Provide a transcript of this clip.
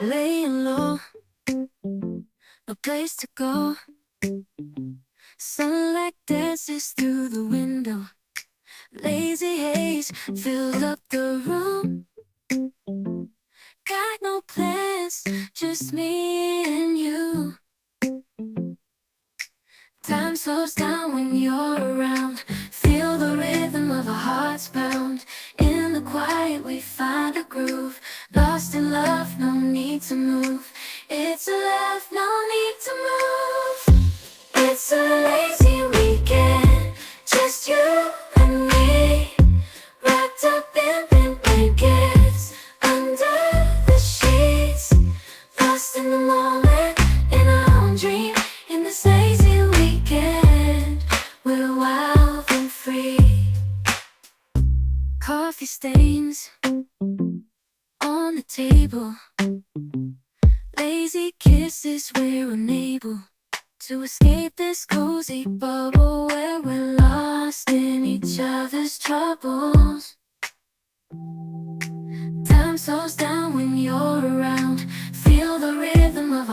Laying low, no place to go. Sunlight dances through the window. Lazy haze filled up the room. Got no plans, just me and you. Time slows down when you're around. Feel the rhythm of our hearts pound. In the quiet we find a groove. Lost in love, no need to move. It's a love, no need to move. It's a lazy weekend, just you and me. Wrapped up in pink blankets, under the sheets. Lost in the moment, in our own dream. In this lazy weekend, we're wild and free. Coffee stains on the table. Lazy kisses, we're unable to escape this cozy bubble where we're lost in each other's troubles. Time slows down when you're around. Feel the rhythm of